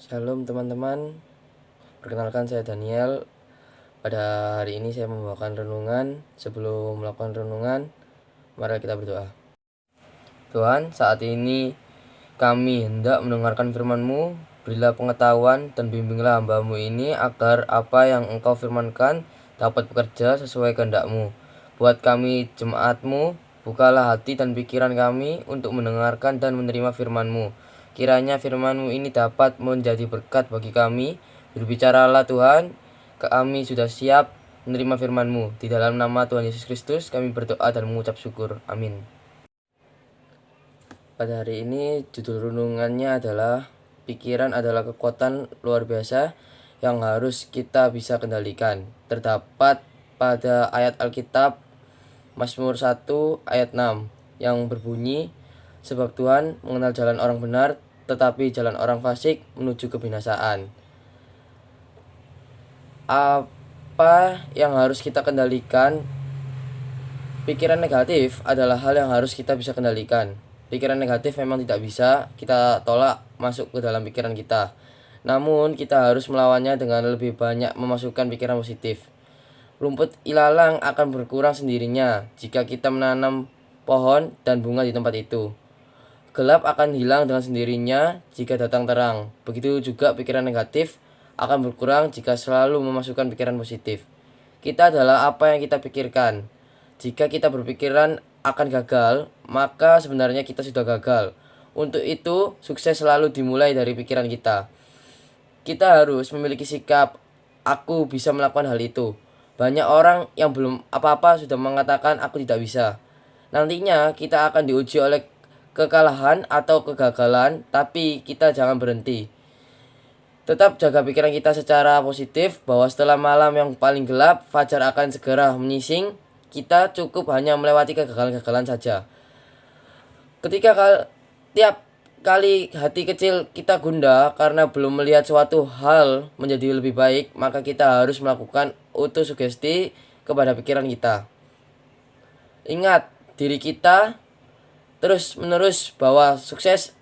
Shalom teman-teman, perkenalkan saya Daniel. Pada hari ini saya membawakan renungan. Sebelum melakukan renungan, mari kita berdoa. Tuhan, saat ini kami hendak mendengarkan firman-Mu. Berilah pengetahuan dan bimbinglah hamba-Mu ini agar apa yang Engkau firmankan dapat bekerja sesuai kehendak-Mu. Buat kami jemaat-Mu, bukalah hati dan pikiran kami untuk mendengarkan dan menerima firman-Mu. Kiranya firman-Mu ini dapat menjadi berkat bagi kami. Berbicaralah Tuhan, kami sudah siap menerima firman-Mu. Di dalam nama Tuhan Yesus Kristus kami berdoa dan mengucap syukur. Amin. Pada hari ini judul renungannya adalah pikiran adalah kekuatan luar biasa yang harus kita bisa kendalikan. Terdapat pada ayat Alkitab Mazmur 1 ayat 6 yang berbunyi, sebab Tuhan mengenal jalan orang benar, tetapi jalan orang fasik menuju kebinasaan. Apa yang harus kita kendalikan? Pikiran negatif adalah hal yang harus kita bisa kendalikan. Pikiran negatif memang tidak bisa kita tolak masuk ke dalam pikiran kita. Namun kita harus melawannya dengan lebih banyak memasukkan pikiran positif. Rumput ilalang akan berkurang sendirinya jika kita menanam pohon dan bunga di tempat itu. Gelap akan hilang dengan sendirinya jika datang terang. Begitu juga pikiran negatif akan berkurang jika selalu memasukkan pikiran positif. Kita adalah apa yang kita pikirkan. Jika kita berpikiran akan gagal, maka sebenarnya kita sudah gagal. Untuk itu, sukses selalu dimulai dari pikiran kita. Kita harus memiliki sikap, aku bisa melakukan hal itu. Banyak orang yang belum apa-apa sudah mengatakan aku tidak bisa. Nantinya kita akan diuji oleh kekalahan atau kegagalan, tapi kita jangan berhenti. Tetap jaga pikiran kita secara positif bahwa setelah malam yang paling gelap, fajar akan segera menyising. Kita cukup hanya melewati kegagalan-kegagalan saja. Tiap kali hati kecil kita gundah karena belum melihat suatu hal menjadi lebih baik, maka kita harus melakukan autosugesti kepada pikiran kita. Ingat diri kita terus-menerus bahwa sukses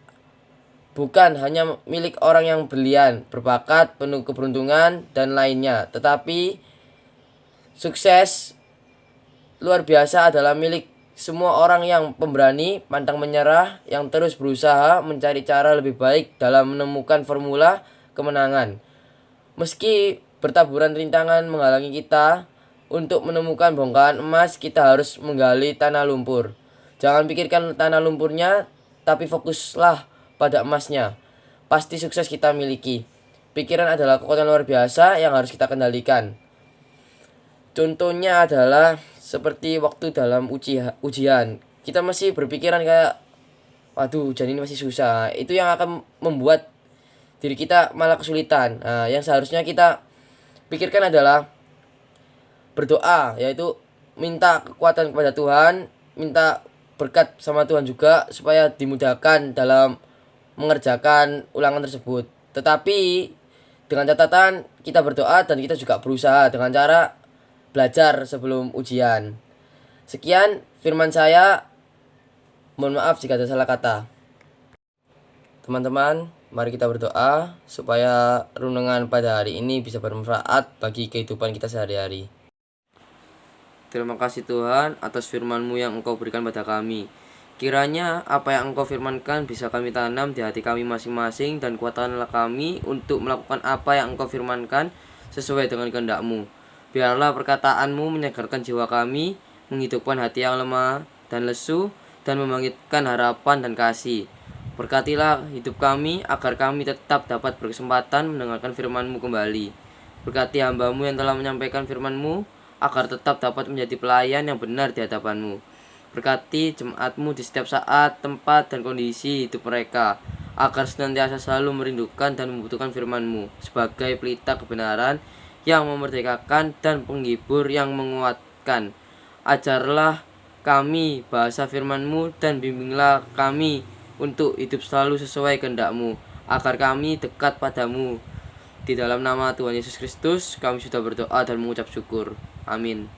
bukan hanya milik orang yang brilian, berbakat, penuh keberuntungan, dan lainnya. Tetapi sukses luar biasa adalah milik semua orang yang pemberani, pantang menyerah, yang terus berusaha mencari cara lebih baik dalam menemukan formula kemenangan. Meski bertaburan rintangan menghalangi kita untuk menemukan bongkahan emas, kita harus menggali tanah lumpur. Jangan pikirkan tanah lumpurnya, tapi fokuslah pada emasnya. Pasti sukses kita miliki. Pikiran adalah kekuatan luar biasa yang harus kita kendalikan. Contohnya adalah seperti waktu dalam ujian. Kita masih berpikiran kayak, waduh ujian ini masih susah. Itu yang akan membuat diri kita malah kesulitan. Nah, yang seharusnya kita pikirkan adalah berdoa, yaitu minta kekuatan kepada Tuhan, minta berkat sama Tuhan juga supaya dimudahkan dalam mengerjakan ulangan tersebut. Tetapi dengan catatan kita berdoa dan kita juga berusaha dengan cara belajar sebelum ujian. Sekian firman saya. Mohon maaf jika ada salah kata. Teman-teman, mari kita berdoa supaya renungan pada hari ini bisa bermanfaat bagi kehidupan kita sehari-hari. Terima kasih Tuhan atas firman-Mu yang Engkau berikan pada kami. Kiranya apa yang Engkau firmankan bisa kami tanam di hati kami masing-masing, dan kuatkanlah kami untuk melakukan apa yang Engkau firmankan sesuai dengan kehendak-Mu. Biarlah perkataan-Mu menyegarkan jiwa kami, menghidupkan hati yang lemah dan lesu, dan membangkitkan harapan dan kasih. Berkatilah hidup kami agar kami tetap dapat berkesempatan mendengarkan firman-Mu kembali. Berkati hamba-Mu yang telah menyampaikan firman-Mu agar tetap dapat menjadi pelayan yang benar di hadapan-Mu. Berkati jemaat-Mu di setiap saat, tempat, dan kondisi hidup mereka, agar senantiasa selalu merindukan dan membutuhkan firman-Mu sebagai pelita kebenaran yang memerdekakan dan penghibur yang menguatkan. Ajarlah kami bahasa firman-Mu dan bimbinglah kami untuk hidup selalu sesuai kehendak-Mu, agar kami dekat padamu. Di dalam nama Tuhan Yesus Kristus kami sudah berdoa dan mengucap syukur. Amin.